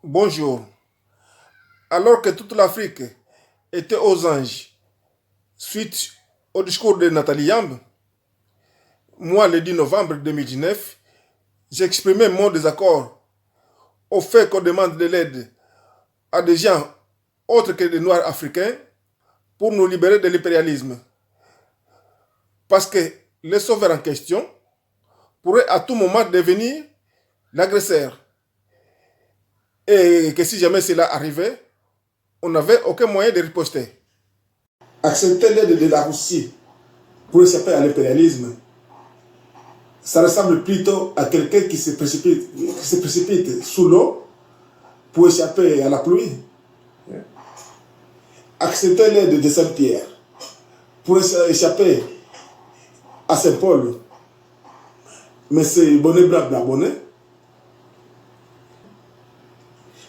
Bonjour. Alors que toute l'Afrique était aux anges suite au discours de Nathalie Yamb, moi, le 10 novembre 2019, j'exprimais mon désaccord au fait qu'on demande de l'aide à des gens autres que des Noirs africains pour nous libérer de l'impérialisme. Parce que le sauveur en question pourrait à tout moment devenir l'agresseur. Et que si jamais cela arrivait, on n'avait aucun moyen de riposter. Accepter l'aide de la Russie pour échapper à l'impérialisme, ça ressemble plutôt à quelqu'un qui se précipite sous l'eau pour échapper à la pluie. Accepter l'aide de Saint-Pierre pour échapper à Saint-Paul, mais c'est bonnet blanc bonnet.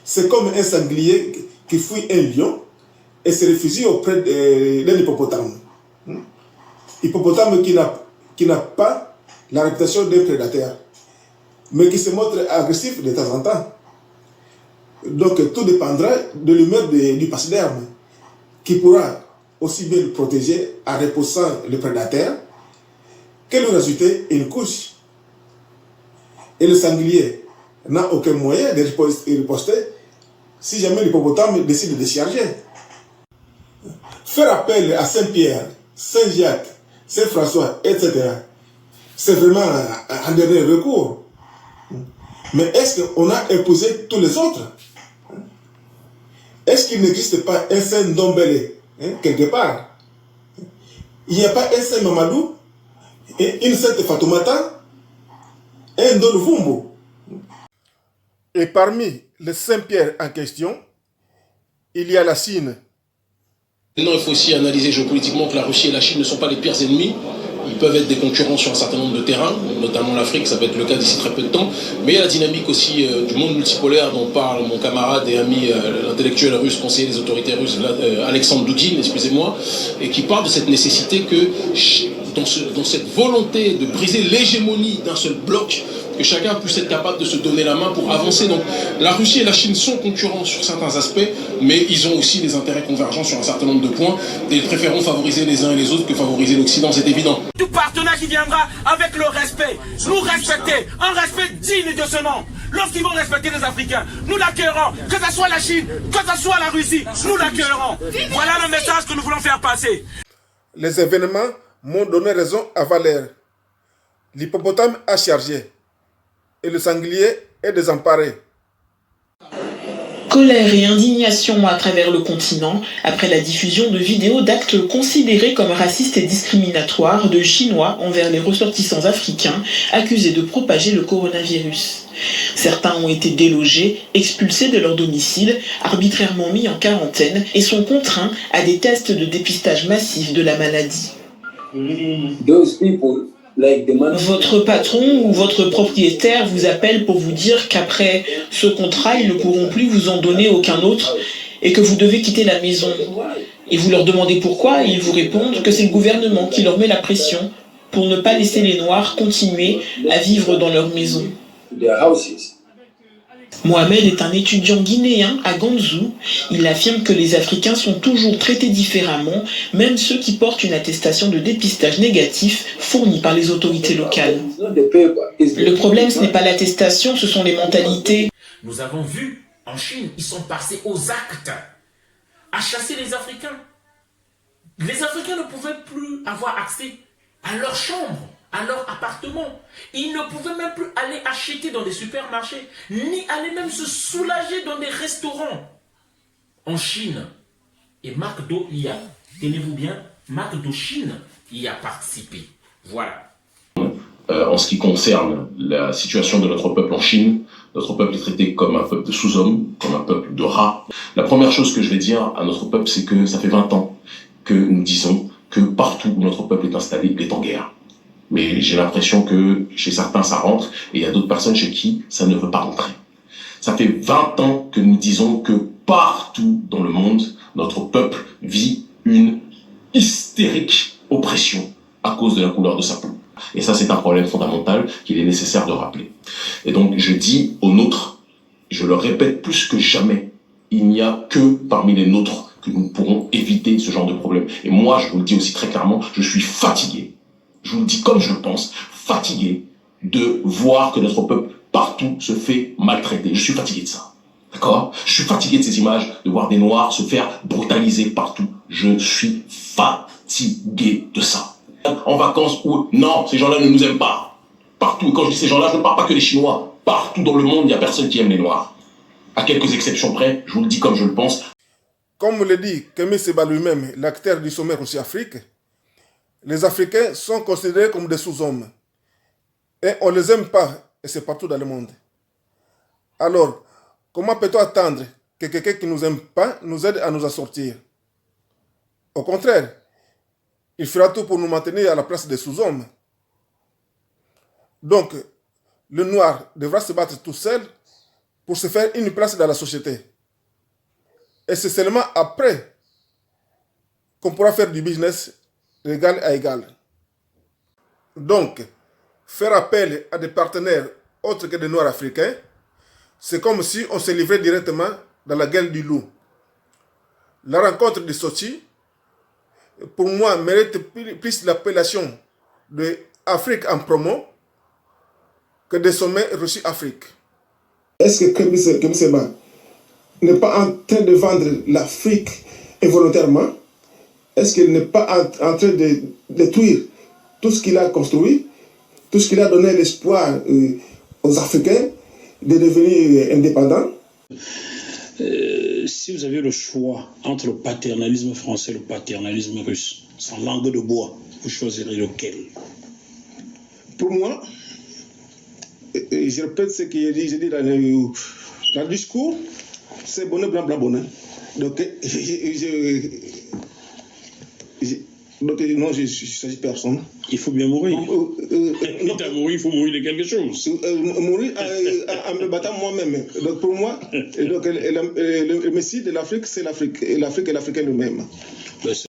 C'est comme un sanglier qui fuit un lion et se réfugie auprès d'un hippopotame. Hippopotame qui n'a pas la réputation d'un prédateur, mais qui se montre agressif de temps en temps. Donc tout dépendra de l'humeur du pachyderme, qui pourra aussi bien le protéger en repoussant le prédateur que lui rajouter une couche. Et le sanglier n'a aucun moyen de riposter si jamais l'hippopotame décide de décharger. Faire appel à Saint-Pierre, Saint-Jacques, Saint-François, etc., c'est vraiment un dernier recours. Mais est-ce qu'on a épousé tous les autres? Est-ce qu'il n'existe pas un Saint Ndombele quelque part? Il n'y a pas un Saint Mamadou, une Sainte Fatoumata, un Don Vumbo. Et parmi les Saint-Pierre en question, il y a la Chine. Maintenant, il faut aussi analyser géopolitiquement que la Russie et la Chine ne sont pas les pires ennemis. Ils peuvent être des concurrents sur un certain nombre de terrains, notamment l'Afrique, ça va être le cas d'ici très peu de temps. Mais il y a la dynamique aussi du monde multipolaire dont parle mon camarade et ami, l'intellectuel russe, conseiller des autorités russes, Alexandre Dugin, excusez-moi, et qui parle de cette nécessité que, dans cette volonté de briser l'hégémonie d'un seul bloc, que chacun puisse être capable de se donner la main pour avancer. Donc la Russie et la Chine sont concurrents sur certains aspects, mais ils ont aussi des intérêts convergents sur un certain nombre de points, et ils préféreront favoriser les uns et les autres que favoriser l'Occident, c'est évident. Tout partenaire qui viendra avec le respect, nous respecter, un respect digne de ce nom. Lorsqu'ils vont respecter les Africains, nous l'accueillerons, que ce soit la Chine, que ce soit la Russie, nous l'accueillerons. Voilà le message que nous voulons faire passer. Les événements m'ont donné raison à Valère. L'hippopotame a chargé et le sanglier est désemparé. Colère et indignation à travers le continent après la diffusion de vidéos d'actes considérés comme racistes et discriminatoires de Chinois envers les ressortissants africains accusés de propager le coronavirus. Certains ont été délogés, expulsés de leur domicile, arbitrairement mis en quarantaine et sont contraints à des tests de dépistage massif de la maladie. Votre patron ou votre propriétaire vous appelle pour vous dire qu'après ce contrat, ils ne pourront plus vous en donner aucun autre et que vous devez quitter la maison. Et vous leur demandez pourquoi et ils vous répondent que c'est le gouvernement qui leur met la pression pour ne pas laisser les Noirs continuer à vivre dans leur maison. Mohamed est un étudiant guinéen à Ganzou. Il affirme que les Africains sont toujours traités différemment, même ceux qui portent une attestation de dépistage négatif fournie par les autorités locales. Le problème, ce n'est pas l'attestation, ce sont les mentalités. Nous avons vu en Chine, ils sont passés aux actes, à chasser les Africains. Les Africains ne pouvaient plus avoir accès à leur chambre, à leur appartement. Ils ne pouvaient même plus aller acheter dans des supermarchés, ni aller même se soulager dans des restaurants. En Chine, et McDo y a, tenez-vous bien, McDo Chine y a participé. Voilà. En ce qui concerne la situation de notre peuple en Chine, notre peuple est traité comme un peuple de sous-hommes, comme un peuple de rats. La première chose que je vais dire à notre peuple, c'est que ça fait 20 ans que nous disons que partout où notre peuple est installé, il est en guerre. Mais j'ai l'impression que chez certains ça rentre et il y a d'autres personnes chez qui ça ne veut pas rentrer. Ça fait 20 ans que nous disons que partout dans le monde, notre peuple vit une hystérique oppression à cause de la couleur de sa peau. Et ça, c'est un problème fondamental qu'il est nécessaire de rappeler. Et donc, je dis aux nôtres, Je le répète plus que jamais, il n'y a que parmi les nôtres que nous pourrons éviter ce genre de problème. Et moi, je vous le dis aussi très clairement, je suis fatigué, je vous le dis comme je le pense, fatigué de voir que notre peuple partout se fait maltraiter. Je suis fatigué de ça. D'accord? Je suis fatigué de ces images, de voir des Noirs se faire brutaliser partout. Je suis fatigué de ça. En vacances où, non, ces gens-là ne nous aiment pas. Partout, et quand je dis ces gens-là, je ne parle pas que des Chinois. Partout dans le monde, il n'y a personne qui aime les Noirs. À quelques exceptions près, je vous le dis comme je le pense. Comme le dit Kémy Séba lui-même, l'acteur du sommet Russie-Afrique, les Africains sont considérés comme des sous-hommes. Et on ne les aime pas, et c'est partout dans le monde. Alors, comment peut-on attendre que quelqu'un qui ne nous aime pas nous aide à nous en sortir? Au contraire, il fera tout pour nous maintenir à la place des sous-hommes. Donc, le noir devra se battre tout seul pour se faire une place dans la société. Et c'est seulement après qu'on pourra faire du business d'égal à égal. Donc, faire appel à des partenaires autres que des Noirs africains, c'est comme si on se livrait directement dans la gueule du loup. La rencontre de Sochi, pour moi, mérite plus l'appellation de Afrique en promo que des sommets Russie-Afrique. Est-ce que Kémy Séba n'est pas en train de vendre l'Afrique involontairement? Est-ce qu'il n'est pas en train de détruire tout ce qu'il a construit, tout ce qu'il a donné l'espoir aux Africains de devenir indépendants? Si vous avez le choix entre le paternalisme français et le paternalisme russe, sans langue de bois, vous choisirez lequel? Pour moi, je répète ce que j'ai dit dans le discours, c'est bonnet, blanc, blanc, bonnet. Donc, non, je ne s'agis de personne. Il faut bien mourir. Quitte à mourir, il faut mourir de quelque chose. Mourir en me battant moi-même. Donc pour moi, le Messie de l'Afrique, c'est l'Afrique. Et l'Afrique est l'Africain lui-même.